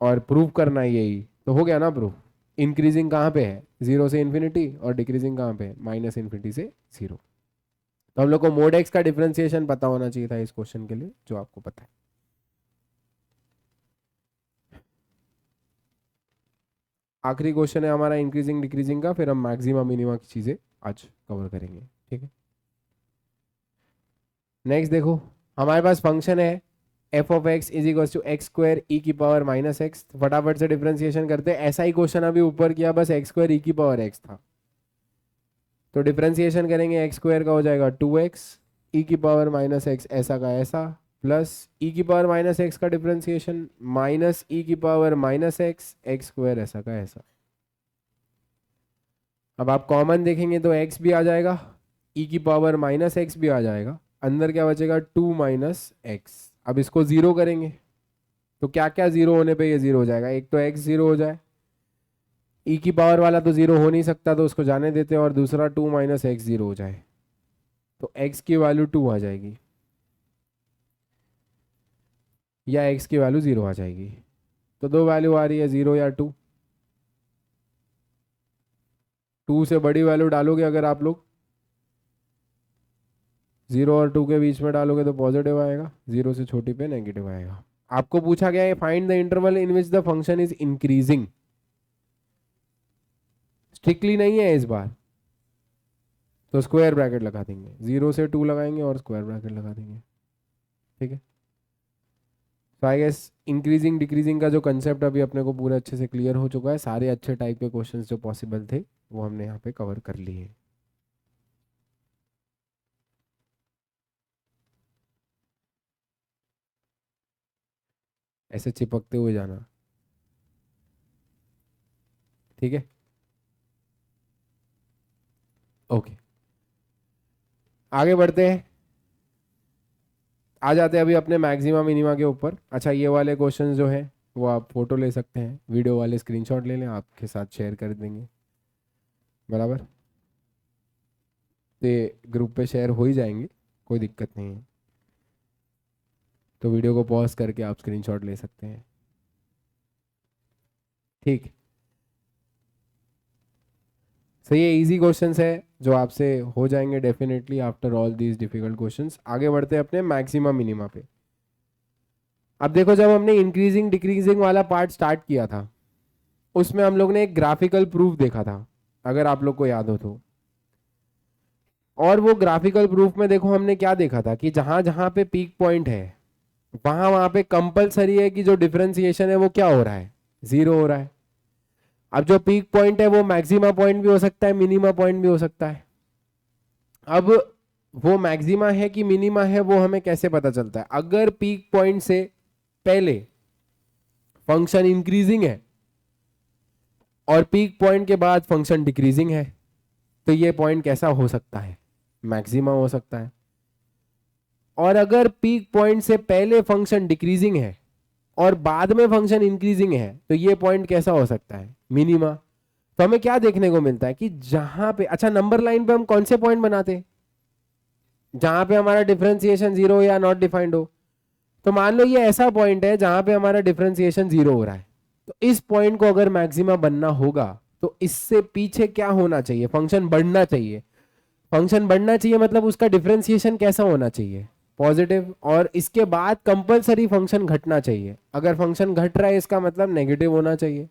और प्रूव करना है यही, तो हो गया ना प्रूफ। इंक्रीजिंग कहाँ पे है, 0 से इन्फिनिटी, और डिक्रीजिंग कहाँ पे है, -∞ से 0। तो हम लोग को मोड एक्स का डिफरेंशिएशन पता होना चाहिए था इस क्वेश्चन के लिए, जो आपको पता है। आखिरी क्वेश्चन है हमारा इंक्रीजिंग डिक्रीजिंग का, फिर हम मैक्सिमा मिनिमा की चीज़ें आज कवर करेंगे, ठीक है। नेक्स्ट देखो, हमारे पास फंक्शन है f(x) = x² e⁻⁻x। फटाफट से डिफरेंशिएशन करते हैं, ऐसा ही क्वेश्चन अभी ऊपर किया, बस x² e⁻x था। तो डिफरेंशिएशन करेंगे, x² का हो जाएगा 2x e⁻⁻x ऐसा का ऐसा, प्लस e⁻⁻x का डिफरेंशिएशन माइनस e⁻⁻x x² ऐसा का ऐसा। अब आप कॉमन देखेंगे तो x भी आ जाएगा, e⁻⁻x भी आ जाएगा, अंदर क्या बचेगा 2 - x। अब इसको 0 करेंगे तो क्या क्या 0 होने पे ये 0 हो जाएगा, एक तो x 0 हो जाए, e की पावर वाला तो 0 हो नहीं सकता तो उसको जाने देते हैं, और दूसरा 2 - x 0 हो जाए, तो x की वैल्यू 2 आ जाएगी, या x की वैल्यू 0 आ जाएगी। तो दो वैल्यू आ रही है, 0 या 2। 2 से बड़ी वैल्यू डालोगे अगर आप लोग, 0 और 2 के बीच में डालोगे तो पॉजिटिव आएगा, 0 से छोटी पे नेगेटिव आएगा। आपको पूछा गया है find the interval in which the function is increasing, strictly नहीं है इस बार, तो स्क्वायर ब्रैकेट लगा देंगे, 0 से 2 लगाएंगे और स्क्वायर ब्रैकेट लगा देंगे, ठीक है। तो आई गेस इंक्रीजिंग डिक्रीजिंग का जो कंसेप्ट अभी अपने को पूरा अच्छे से क्लियर हो चुका है, सारे अच्छे टाइप के क्वेश्चंस जो पॉसिबल थे वो हमने यहाँ पे कवर कर लिए। ऐसे चिपकते हुए जाना, ठीक है, ओके। आगे बढ़ते हैं, आ जाते हैं अभी अपने मैक्सिमा मिनिमा के ऊपर। अच्छा, ये वाले क्वेश्चंस जो हैं वो आप फोटो ले सकते हैं, वीडियो वाले स्क्रीनशॉट ले लें, आपके साथ शेयर कर देंगे, बराबर। तो ये ग्रुप पे शेयर हो ही जाएंगे, कोई दिक्कत नहीं है, तो वीडियो को पॉज करके आप स्क्रीनशॉट ले सकते हैं, ठीक। सही है, इजी क्वेश्चंस है जो आपसे हो जाएंगे definitely after all these difficult questions. आगे बढ़ते हैं अपने मैक्सिमा मिनिमा पे। अब देखो, जब हमने इंक्रीजिंग डिक्रीजिंग वाला पार्ट स्टार्ट किया था, उसमें हम लोग ने एक ग्राफिकल प्रूफ देखा था, अगर आप लोग को याद हो तो। और वो ग्राफिकल प्रूफ में देखो हमने क्या देखा था कि जहां जहां पे पीक पॉइंट है वहां वहां पे कंपलसरी है कि जो डिफरेंशिएशन है वो क्या हो रहा है, 0 हो रहा है। अब जो पीक पॉइंट है वो मैक्सिमा पॉइंट भी हो सकता है, मिनिमा पॉइंट भी हो सकता है। अब वो मैक्सिमा है कि मिनिमा है वो हमें कैसे पता चलता है, अगर पीक पॉइंट से पहले फंक्शन इंक्रीजिंग है और पीक पॉइंट के बाद फंक्शन डिक्रीजिंग है, तो ये पॉइंट कैसा हो सकता है, मैक्सिमा हो सकता है। और अगर पीक पॉइंट से पहले फंक्शन डिक्रीजिंग है और बाद में फंक्शन इंक्रीजिंग है, तो ये पॉइंट कैसा हो सकता है, मिनिमा। तो हमें क्या देखने को मिलता है कि जहां पे, अच्छा नंबर लाइन पे हम कौन से पॉइंट बनाते हैं, जहां पे हमारा डिफरेंशिएशन 0 या नॉट डिफाइंड हो। तो मान लो ये ऐसा पॉइंट है जहां पे हमारा डिफरेंशिएशन 0 हो रहा है, तो इस पॉइंट को अगर मैक्सिमा बनना होगा तो इससे पीछे क्या होना चाहिए, फंक्शन बढ़ना चाहिए। फंक्शन बढ़ना चाहिए मतलब उसका डिफरेंशिएशन कैसा होना चाहिए, पॉजिटिव, और इसके बाद कंपलसरी फंक्शन घटना चाहिए। अगर फंक्शन घट रहा है इसका मतलब नेगेटिव होना चाहिए।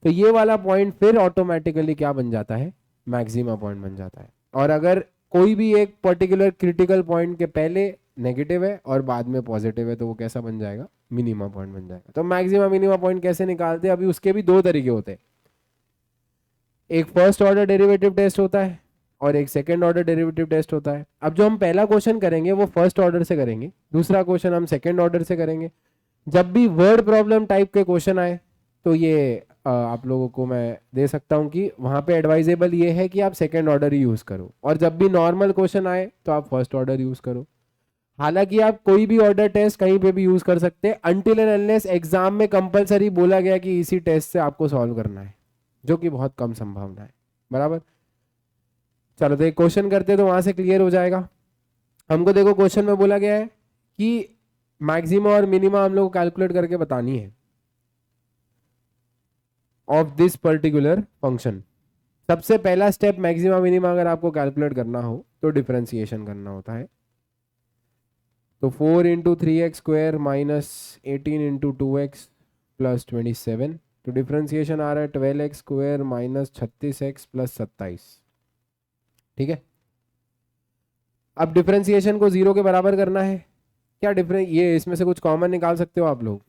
तो ये वाला पॉइंट फिर ऑटोमेटिकली क्या बन जाता है, मैक्सिमा पॉइंट बन जाता है। और अगर कोई भी एक पर्टिकुलर क्रिटिकल पॉइंट के पहले नेगेटिव है और बाद में पॉजिटिव है, तो वो कैसा बन जाएगा, मिनिमा पॉइंट बन जाएगा। तो मैक्सिमा मिनिमा पॉइंट कैसे निकालते हैं, अभी उसके भी दो तरीके होते हैं, एक फर्स्ट ऑर्डर डेरिवेटिव टेस्ट होता है और एक सेकंड ऑर्डर डेरिवेटिव टेस्ट होता है। अब जो हम पहला क्वेश्चन करेंगे वो फर्स्ट ऑर्डर से करेंगे, दूसरा क्वेश्चन हम सेकंड ऑर्डर से करेंगे। जब भी वर्ड प्रॉब्लम टाइप के क्वेश्चन आए तो ये आप लोगों को मैं दे सकता हूँ कि वहाँ पे एडवाइजेबल ये है कि आप सेकेंड ऑर्डर ही यूज़ करो, और जब भी नॉर्मल क्वेश्चन आए तो आप फर्स्ट ऑर्डर यूज़ करो। हालांकि आप कोई भी ऑर्डर टेस्ट कहीं पे भी यूज़ कर सकते हैं, अनटिल एंड अनलेस एग्जाम में कंपलसरी बोला गया कि इसी टेस्ट से आपको सॉल्व करना है, जो कि बहुत कम संभावना है। बराबर। चलो तो एक क्वेश्चन करते तो वहां से क्लियर हो जाएगा। हमको देखो क्वेश्चन में बोला गया है कि मैक्सिमा और मिनिमा हम लोग को कैलकुलेट करके बतानी है ऑफ दिस पर्टिकुलर फंक्शन। सबसे पहला स्टेप मैक्सिमा मिनिमा अगर आपको कैलकुलेट करना हो तो डिफरेंशिएशन करना होता है। तो 4 into 3x² minus 18 into 2x plus 27, तो डिफरेंशिएशन आ रहा है 12x² माइनस 36x प्लस 27। ठीक है, अब डिफरेंशिएशन को जीरो के बराबर करना है। क्या डिफरेंस, ये इसमें से कुछ कॉमन निकाल सकते हो आप लोग,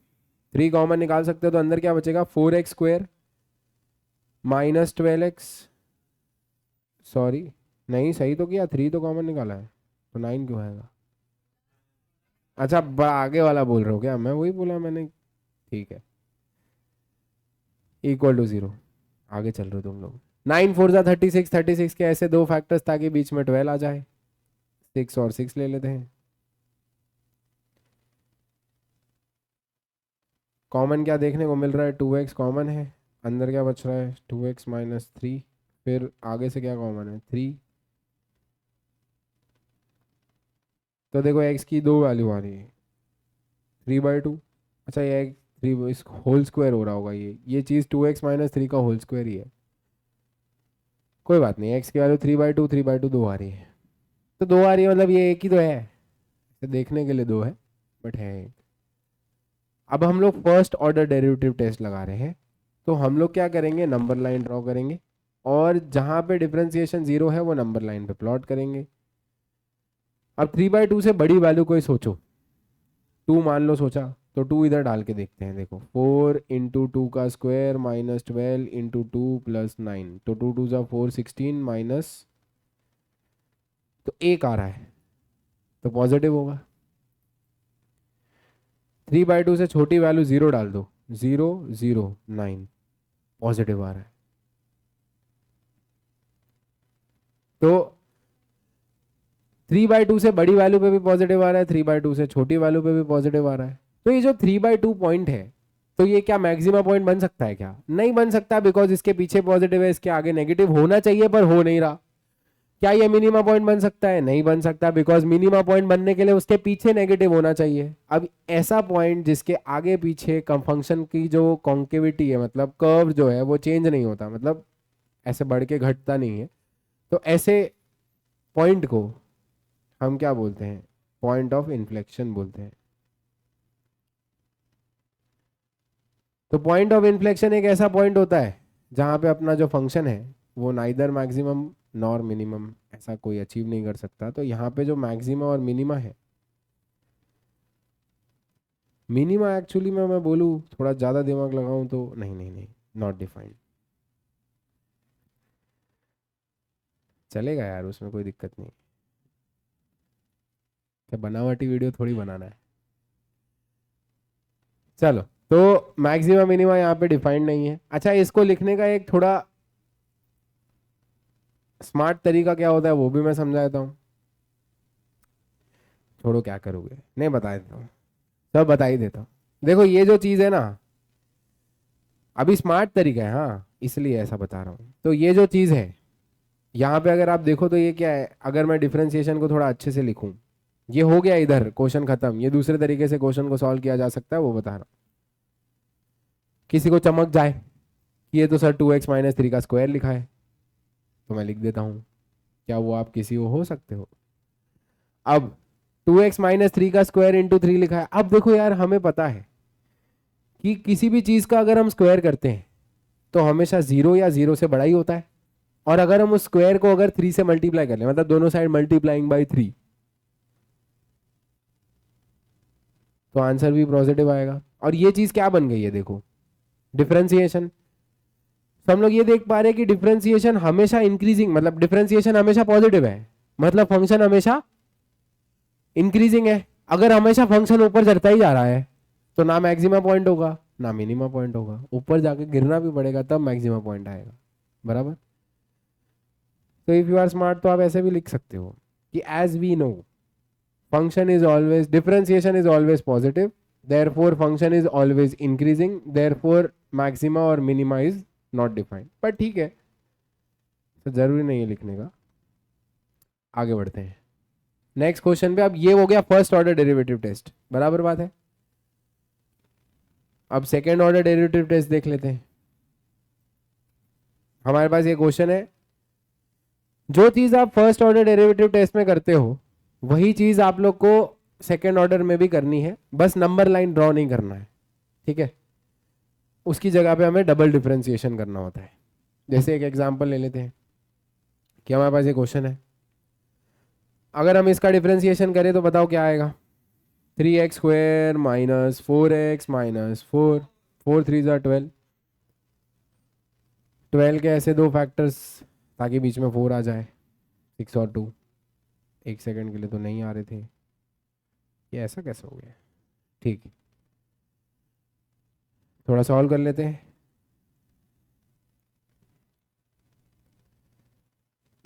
3 कॉमन निकाल सकते हो, तो अंदर क्या बचेगा 4x² माइनस 12x, सॉरी नहीं सही तो किया, 3 तो कॉमन निकाला है, तो 9 क्यों आएगा? अच्छा आगे वाला बोल रहे हो क्या? मैं वही बोला मैंने, ठीक है, इक्वल टू 0। आगे चल रहे हो तुम लोग। 9 4 जा 36, 36 के ऐसे दो फैक्टर्स ताकि बीच में 12 आ जाए, 6 और 6 ले लेते हैं। कॉमन क्या देखने को मिल रहा है, 2x कॉमन है, अंदर क्या बच रहा है 2x माइनस 3, फिर आगे से क्या कॉमन है 3, तो देखो x की दो वैल्यू आ रही है 3/2। अच्छा ये 3 इस होल स्क्वायर हो रहा होगा, ये चीज़ 2x माइनस 3 का होल स्क्वायर ही है। कोई बात नहीं, x की वैल्यू 3/2, 3/2 दो आ रही है, तो दो आ रही है मतलब ये एक ही तो है, तो देखने के लिए दो है बट है एक। अब हम लोग फर्स्ट ऑर्डर डेरिवेटिव टेस्ट लगा रहे हैं, तो हम लोग क्या करेंगे, नंबर लाइन ड्रॉ करेंगे और जहाँ पे डिफरेंशिएशन 0 है वो नंबर लाइन पे प्लॉट करेंगे। अब 3/2 से बड़ी वैल्यू कोई सोचो, 2 मान लो सोचा, तो 2 इधर डाल के देखते हैं। देखो 4 इंटू 2 का स्क्वायर माइनस 12 इंटू 2 प्लस 9, तो 2 2 जा 4 16 माइनस, तो एक आ रहा है तो पॉजिटिव होगा। 3/2 से छोटी वैल्यू 0 डाल दो, 0 0 9, पॉजिटिव आ रहा है। तो 3/2 से बड़ी वैल्यू पे भी पॉजिटिव आ रहा है, 3/2 से छोटी वैल्यू पे भी पॉजिटिव आ रहा है। तो ये जो 3/2 पॉइंट है, तो ये क्या मैक्सिमा पॉइंट बन सकता है क्या? नहीं बन सकता, बिकॉज इसके पीछे पॉजिटिव है, इसके आगे नेगेटिव होना चाहिए पर हो नहीं रहा। क्या ये मिनिमा पॉइंट बन सकता है? नहीं बन सकता, बिकॉज मिनिमा पॉइंट बनने के लिए उसके पीछे नेगेटिव होना चाहिए। अब ऐसा पॉइंट जिसके आगे पीछे फंक्शन की जो कॉन्केविटी है, मतलब कर्व जो है वो चेंज नहीं होता, मतलब ऐसे बढ़ के घटता नहीं है, तो ऐसे पॉइंट को हम क्या बोलते हैं, पॉइंट ऑफ इन्फ्लेक्शन बोलते हैं। तो पॉइंट ऑफ इन्फ्लेक्शन एक ऐसा पॉइंट होता है जहां पे अपना जो फंक्शन है वो नाइदर मैक्सिमम नॉर मिनिमम ऐसा कोई अचीव नहीं कर सकता। तो यहाँ पे जो मैक्सिमा और मिनिमा है, मिनिमा एक्चुअली मैं बोलूँ थोड़ा ज़्यादा दिमाग लगाऊं तो नहीं नहीं नहीं, नॉट डिफाइंड, चलेगा यार, उसमें कोई दिक्कत नहीं। क्या बनावटी वीडियो थोड़ी बनाना है। चलो, तो मैक्सिमा मिनिमा यहाँ पे डिफाइंड नहीं है। अच्छा, इसको लिखने का एक थोड़ा स्मार्ट तरीका क्या होता है वो भी मैं समझा देता हूँ। छोड़ो क्या करोगे, नहीं बता देता हूँ, सब बता ही देता हूँ। देखो ये जो चीज़ है ना, अभी स्मार्ट तरीका है, हाँ इसलिए ऐसा बता रहा हूँ। तो ये जो चीज़ है यहाँ पे अगर आप देखो तो ये क्या है, अगर मैं डिफरेंशिएशन को थोड़ा अच्छे से लिखूँ, ये हो गया इधर क्वेश्चन खत्म। ये दूसरे तरीके से क्वेश्चन को सॉल्व किया जा सकता है, वो बता रहा हूँ। किसी को चमक जाए कि ये तो सर 2x माइनस 3 का स्क्वायर लिखा है, तो मैं लिख देता हूँ, क्या वो आप किसी को हो सकते हो? अब 2x माइनस 3 का स्क्वायर इंटू 3 लिखा है। अब देखो यार, हमें पता है कि किसी भी चीज़ का अगर हम स्क्वायर करते हैं तो हमेशा 0 या 0 से बड़ा ही होता है, और अगर हम उस स्क्वायर को अगर 3 से मल्टीप्लाई कर लें, मतलब दोनों साइड मल्टीप्लाइंग बाई 3, तो आंसर भी पॉजिटिव आएगा। और ये चीज़ क्या बन गई है, देखो डिफरेंशिएशन। तो हम लोग ये देख पा रहे हैं कि डिफरेंशिएशन हमेशा इंक्रीजिंग, मतलब डिफरेंशिएशन हमेशा पॉजिटिव है, मतलब फंक्शन हमेशा इंक्रीजिंग है। अगर हमेशा फंक्शन ऊपर चढ़ता ही जा रहा है तो ना मैक्सिमा पॉइंट होगा ना मिनिमा पॉइंट होगा, ऊपर जाके गिरना भी पड़ेगा तब मैक्सिमा पॉइंट आएगा, बराबर। तो इफ यू आर स्मार्ट तो आप ऐसे भी लिख सकते हो कि as we know function is always, differentiation is always positive, therefore function is always increasing, therefore maxima और मिनिमा इज नॉट डिफाइंड। पर ठीक है, तो जरूरी नहीं है लिखने का। आगे बढ़ते हैं नेक्स्ट क्वेश्चन पे। अब ये हो गया फर्स्ट ऑर्डर डेरिवेटिव टेस्ट, बराबर बात है। अब सेकेंड ऑर्डर डेरिवेटिव टेस्ट देख लेते हैं। हमारे पास ये क्वेश्चन है, जो चीज आप फर्स्ट ऑर्डर डेरिवेटिव टेस्ट में करते हो वही चीज आप लोग को सेकेंड ऑर्डर में भी करनी है, बस नंबर लाइन ड्रॉ नहीं करना है, ठीक है। उसकी जगह पे हमें डबल डिफरेंशिएशन करना होता है। जैसे एक एग्जांपल ले लेते हैं कि हमारे पास ये क्वेश्चन है, अगर हम इसका डिफरेंशिएशन करें तो बताओ क्या आएगा। 3x square minus 4x minus 4, 4 3 ज़ा 12, 12 के ऐसे दो फैक्टर्स ताकि बीच में 4 आ जाए, 6 और 2। एक सेकंड के लिए तो नहीं आ रहे थे, ये ऐसा कैसे हो गया। ठीक, थोड़ा सॉल्व कर लेते हैं।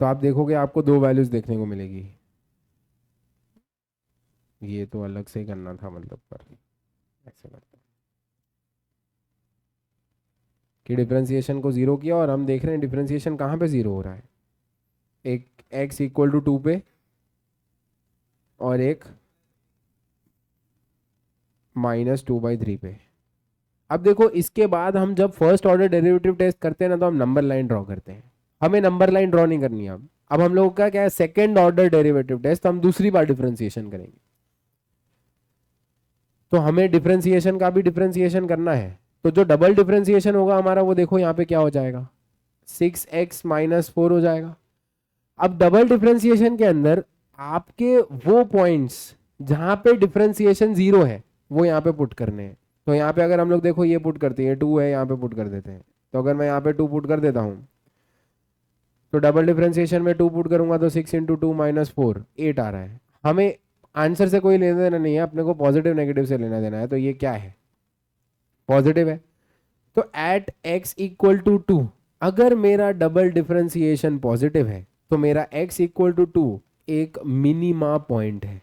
तो आप देखोगे आपको दो वैल्यूज देखने को मिलेगी, ये तो अलग से ही करना था मतलब, पर ऐसे करते हैं कि डिफरेंशिएशन को जीरो किया और हम देख रहे हैं डिफरेंशिएशन कहाँ पे जीरो हो रहा है, एक x इक्वल टू 2 पे और एक -2/3 पे। अब देखो इसके बाद हम जब फर्स्ट ऑर्डर डेरिवेटिव टेस्ट करते हैं ना तो हम नंबर लाइन ड्रॉ करते हैं, हमें नंबर लाइन ड्रॉ नहीं करनी है। अब हम लोगों का क्या है, सेकेंड ऑर्डर डेरिवेटिव टेस्ट, हम दूसरी बार डिफरेंशिएशन करेंगे, तो हमें डिफरेंशिएशन का भी डिफरेंशिएशन करना है। तो जो डबल डिफरेंशिएशन होगा हमारा, वो देखो यहाँ पे क्या हो जाएगा, 6x माइनस 4 हो जाएगा। अब डबल डिफरेंशिएशन के अंदर आपके वो पॉइंट्स जहां पे डिफरेंशिएशन जीरो है वो यहाँ पे पुट करने हैं। तो यहाँ पे अगर हम लोग देखो ये पुट करते हैं, 2 है यहाँ पे पुट कर देते हैं। तो अगर मैं यहाँ पे 2 पुट कर देता हूँ तो डबल डिफरेंशिएशन में 2 पुट करूंगा तो 6 इंटू 2 माइनस 4 8 आ रहा है। हमें आंसर से कोई लेना देना नहीं है, अपने को पॉजिटिव नेगेटिव से लेना देना है। तो ये क्या है, पॉजिटिव है। तो एट x इक्वल टू 2 अगर मेरा डबल डिफरेंशिएशन पॉजिटिव है तो मेरा x इक्वल टू 2 एक मिनिमा पॉइंट है।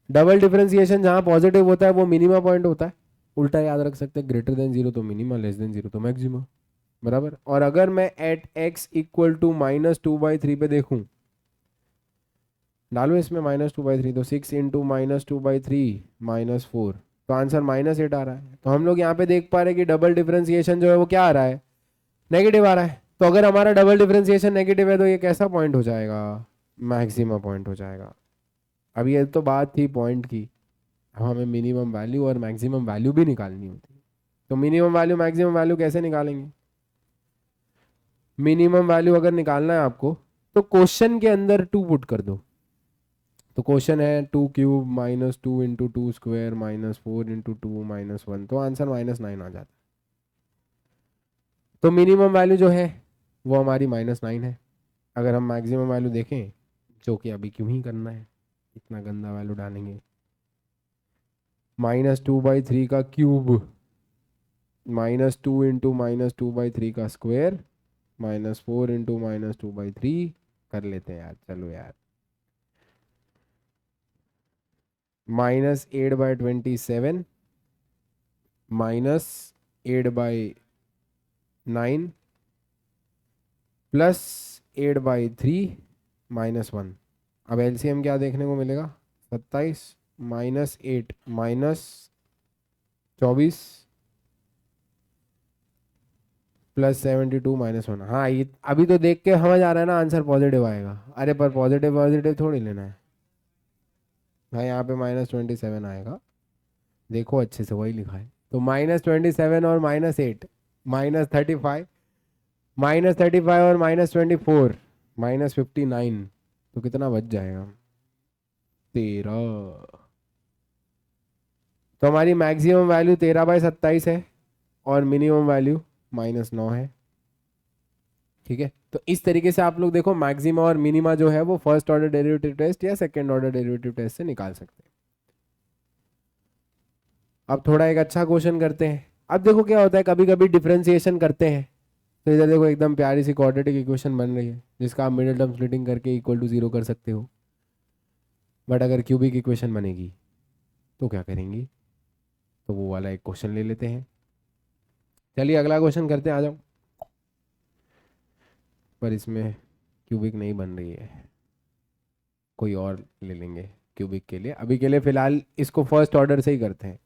डबल डिफरेंशिएशन जहां पॉजिटिव होता है वो मिनिमा पॉइंट होता है। उल्टा याद रख सकते हैं, ग्रेटर देन जीरो तो मिनिमा, लेस देन जीरो तो मैक्सिमा, बराबर। और अगर मैं एट x इक्वल टू -2/3 पे देखूं, डालो इसमें -2/3, तो 6 इंटू -2/3 -4, तो आंसर -8 आ रहा है। तो हम लोग यहाँ पे देख पा रहे हैं कि डबल डिफरेंशिएशन जो है वो क्या आ रहा है, नेगेटिव आ रहा है। तो अगर हमारा डबल डिफरेंशिएशन नेगेटिव है तो ये कैसा पॉइंट हो जाएगा, मैक्सिमा पॉइंट हो जाएगा। अब ये तो बात थी पॉइंट की, अब हमें मिनिमम वैल्यू और मैक्सिमम वैल्यू भी निकालनी होती है। तो मिनिमम वैल्यू मैक्सिमम वैल्यू कैसे निकालेंगे, मिनिमम वैल्यू अगर निकालना है आपको तो क्वेश्चन के अंदर 2 पुट कर दो। तो क्वेश्चन है 2 cube minus 2 into 2 square minus 4 into 2 minus 1, तो आंसर -9 आ जाता है। तो मिनिमम वैल्यू जो है वो हमारी -9 है। अगर हम मैक्सिमम वैल्यू देखें, जो कि अभी क्यों ही करना है, इतना गंदा वैल्यू डालेंगे, -2/3 का क्यूब -2 इंटू -2/3 का स्क्वायर -4 इंटू -2/3 कर लेते हैं यार, चलो यार, -8/27 -8/9 प्लस 8/3 -1। अब एलसीएम क्या देखने को मिलेगा, 27 -8 -24 प्लस 72 -1। हाँ ये अभी तो देख के समझ आ रहा है ना आंसर पॉजिटिव आएगा। अरे पर पॉजिटिव पॉजिटिव थोड़ी लेना है भाई, यहाँ पे -27 आएगा, देखो अच्छे से वही लिखा है। तो -27 और -8 -35, -35 और -24 -59, तो कितना बच जाएगा, 13। तो हमारी मैक्सिमम वैल्यू 13/27 है और मिनिमम वैल्यू -9 है, ठीक है। तो इस तरीके से आप लोग देखो मैक्सिमा और मिनिमा जो है वो फर्स्ट ऑर्डर डेरिवेटिव टेस्ट या सेकंड ऑर्डर डेरिवेटिव टेस्ट से निकाल सकते हैं। अब थोड़ा एक अच्छा क्वेश्चन करते हैं। अब देखो क्या होता है, कभी कभी डिफरेंशिएशन करते हैं तो इधर देखो एकदम प्यारी सी क्वाड्रेटिक इक्वेशन बन रही है जिसका आप मिडिल टर्म स्प्लिटिंग करके इक्वल टू जीरो कर सकते हो। बट अगर क्यूबिक इक्वेशन बनेगी तो क्या करेंगी, तो वो वाला एक क्वेश्चन ले लेते हैं। चलिए अगला क्वेश्चन करते हैं, आ जाओ। पर इसमें क्यूबिक नहीं बन रही है, कोई और ले लेंगे क्यूबिक के लिए। अभी के लिए फिलहाल इसको फर्स्ट ऑर्डर से ही करते हैं।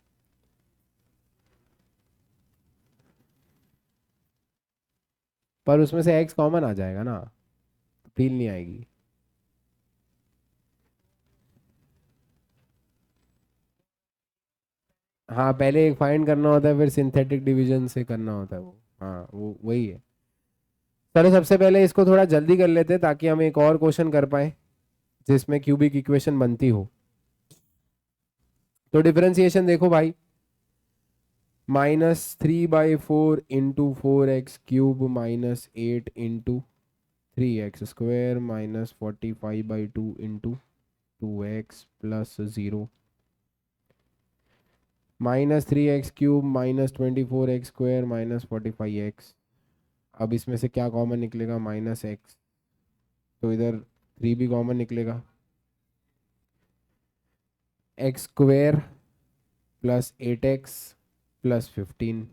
पर उसमें से एक्स कॉमन आ जाएगा ना, फील नहीं आएगी। हाँ पहले एक फाइंड करना होता है, फिर सिंथेटिक डिवीजन से करना होता है वो। हाँ वो वही है। चलो सबसे पहले इसको थोड़ा जल्दी कर लेते हैं ताकि हम एक और क्वेश्चन कर पाए जिसमें क्यूबिक इक्वेशन बनती हो। तो डिफरेंशिएशन देखो भाई, -3/4 into 4x³ -8 into 3x² -45/2 into 2x plus 0 -3x³ -24x² -45x। अब इसमें से क्या कॉमन निकलेगा, -x, तो इधर 3 भी कॉमन निकलेगा। x² प्लस 8x प्लस 15,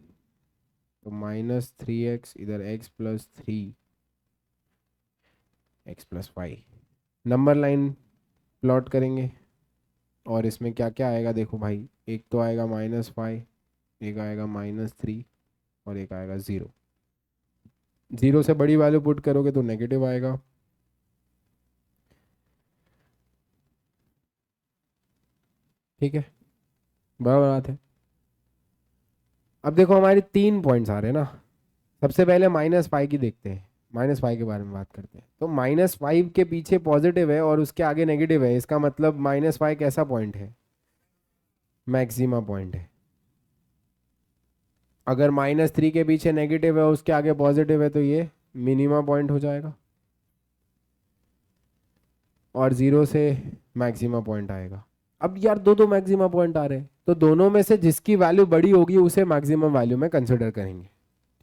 तो -3x, इधर x plus 3 x plus 5। Number line plot करेंगे और इसमें क्या क्या आएगा देखो भाई, एक तो आएगा -5, एक आएगा -3 और एक आएगा 0। 0 से बड़ी वैल्यू पुट करोगे तो नेगेटिव आएगा। ठीक है, बराबर बात है। अब देखो हमारे 3 पॉइंट्स आ रहे हैं ना। सबसे पहले -5 की देखते हैं, -5 के बारे में बात करते हैं। तो -5 के पीछे पॉजिटिव है और उसके आगे नेगेटिव है, इसका मतलब -5 कैसा पॉइंट है, मैक्सिमा पॉइंट है। अगर -3 के पीछे नेगेटिव है उसके आगे पॉजिटिव है तो ये मिनिमा पॉइंट हो जाएगा और 0 से मैक्सिमा पॉइंट आएगा। अब यार दो दो मैक्सिमा पॉइंट आ रहे हैं तो दोनों में से जिसकी वैल्यू बड़ी होगी उसे मैक्सिमम वैल्यू में कंसिडर करेंगे।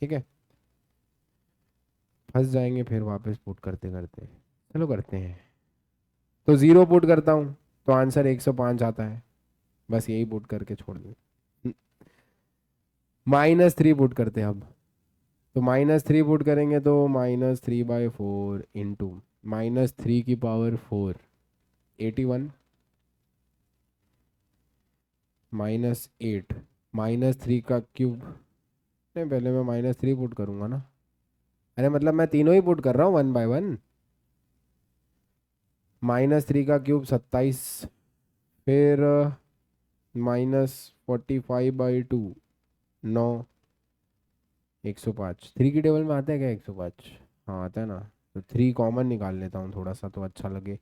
ठीक है, फंस जाएंगे फिर वापस पुट करते करते। चलो करते हैं। तो 0 पुट करता हूँ तो आंसर 105 आता है, बस यही पुट करके छोड़ दें। -3 पुट करते हैं अब। तो -3 पुट करेंगे तो -3/4 इंटू -3 की पावर 4 81 -8 -3 का क्यूब। नहीं पहले मैं -3 पुट करूंगा ना, अरे मतलब मैं तीनों ही पुट कर रहा हूँ 1/1। -3 का क्यूब 27, फिर -45/2 9, 105। 3 की टेबल में आता है क्या 105? हाँ आता है ना। तो 3 कॉमन निकाल लेता हूँ थोड़ा सा तो अच्छा लगे।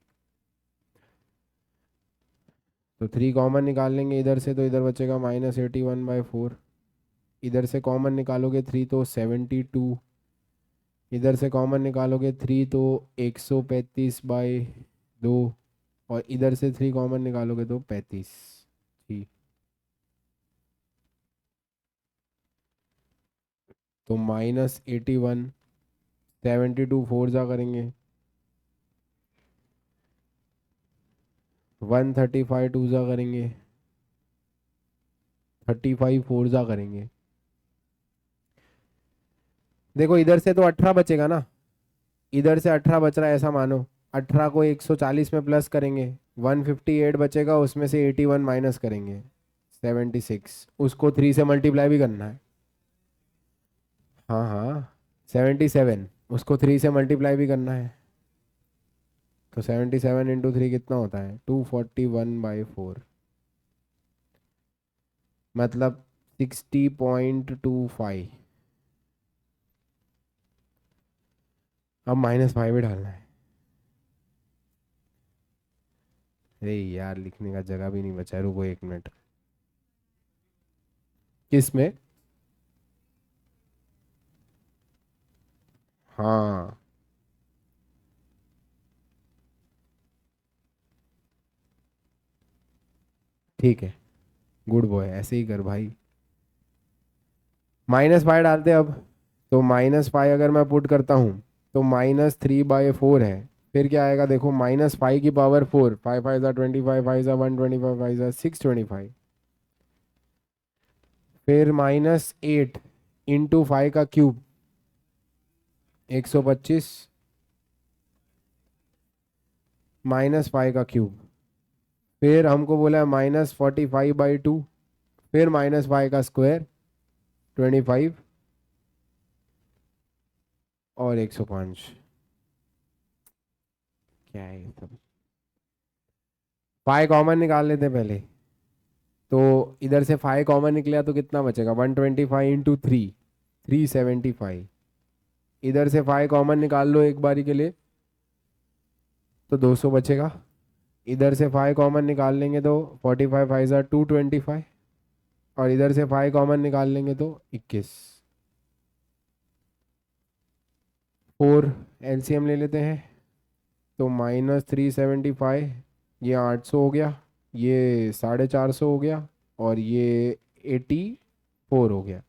तो 3 कॉमन निकाल लेंगे इधर से तो इधर बचेगा -81/4। इधर से कॉमन निकालोगे 3 तो 72, इधर से कॉमन निकालोगे 3 तो 135/2 और इधर से 3 कॉमन निकालोगे तो 35। ठीक, तो -81, 72 फोर जा करेंगे, 135 टू जा करेंगे, 35 फोर जा करेंगे। देखो इधर से तो 18 बचेगा ना, इधर से 18 बच रहा है ऐसा मानो। 18 को 140 में प्लस करेंगे, 158 बचेगा, उसमें से 81 माइनस करेंगे 76। उसको 3 से मल्टीप्लाई भी करना है। हाँ हाँ 77, उसको 3 से मल्टीप्लाई भी करना है। तो 77 इंटू 3 कितना होता है, 241/4, मतलब 60.25। अब -5 भी डालना है। अरे यार लिखने का जगह भी नहीं बचा है, रुको 1 मिनट। किसमें? हाँ ठीक है, गुड बॉय, ऐसे ही कर भाई। -5 डालते हैं अब। तो -5 अगर मैं पुट करता हूँ तो -3/4 है। फिर क्या आएगा देखो, -5 की पावर 4, 5 5 25, 5 125, 5 625। फिर -8 इंटू 5 का क्यूब 125, -5 का क्यूब। फिर हमको बोला है -45/2, फिर -5 का स्क्वायर 25 और 105। क्या है ये सब। 5 कॉमन निकाल लेते हैं पहले। तो इधर से 5 कॉमन निकला तो कितना बचेगा, 125 इंटू 3, 375। इधर से 5 कॉमन निकाल लो एक बारी के लिए तो 200 बचेगा। इधर से 5 कॉमन निकाल लेंगे तो 45 5 225, और इधर से 5 कॉमन निकाल लेंगे तो 21। 4 एलसीएम ले लेते हैं तो -375, ये 800 हो गया, ये 450 हो गया, और ये 84 हो गया।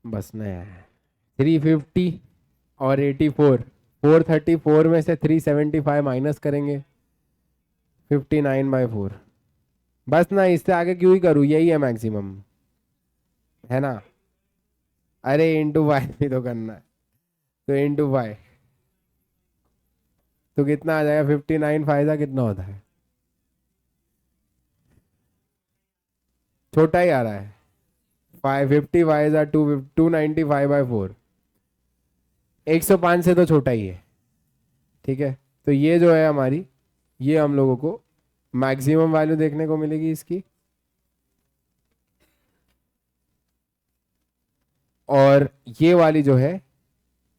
बस नया है 350 और 84। 434 में से 375 माइनस करेंगे, 59/4। बस ना, इससे आगे क्यों ही करूँ, यही है मैक्सिमम, है ना। अरे इंटू वाई भी तो करना है, तो इंटू वाई तो कितना आ जाएगा, 59 फायदा कितना होता है, छोटा ही आ रहा है। 550 वाई 295/4, 105 से तो छोटा ही है। ठीक है, तो ये जो है हमारी, ये हम लोगों को मैक्सिमम वैल्यू देखने को मिलेगी इसकी, और ये वाली जो है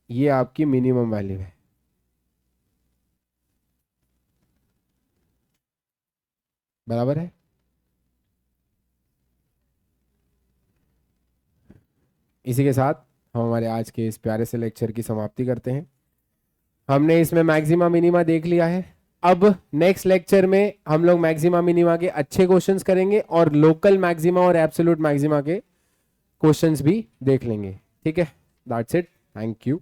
ये आपकी मिनिमम वैल्यू है। बराबर है। इसी के साथ हम हमारे आज के इस प्यारे से लेक्चर की समाप्ति करते हैं। हमने इसमें मैक्सिमा मिनिमा देख लिया है। अब नेक्स्ट लेक्चर में हम लोग मैक्सिमा मिनिमा के अच्छे क्वेश्चंस करेंगे और लोकल मैक्सिमा और एब्सोल्यूट मैक्सिमा के क्वेश्चंस भी देख लेंगे। ठीक है, दैट्स इट, थैंक यू।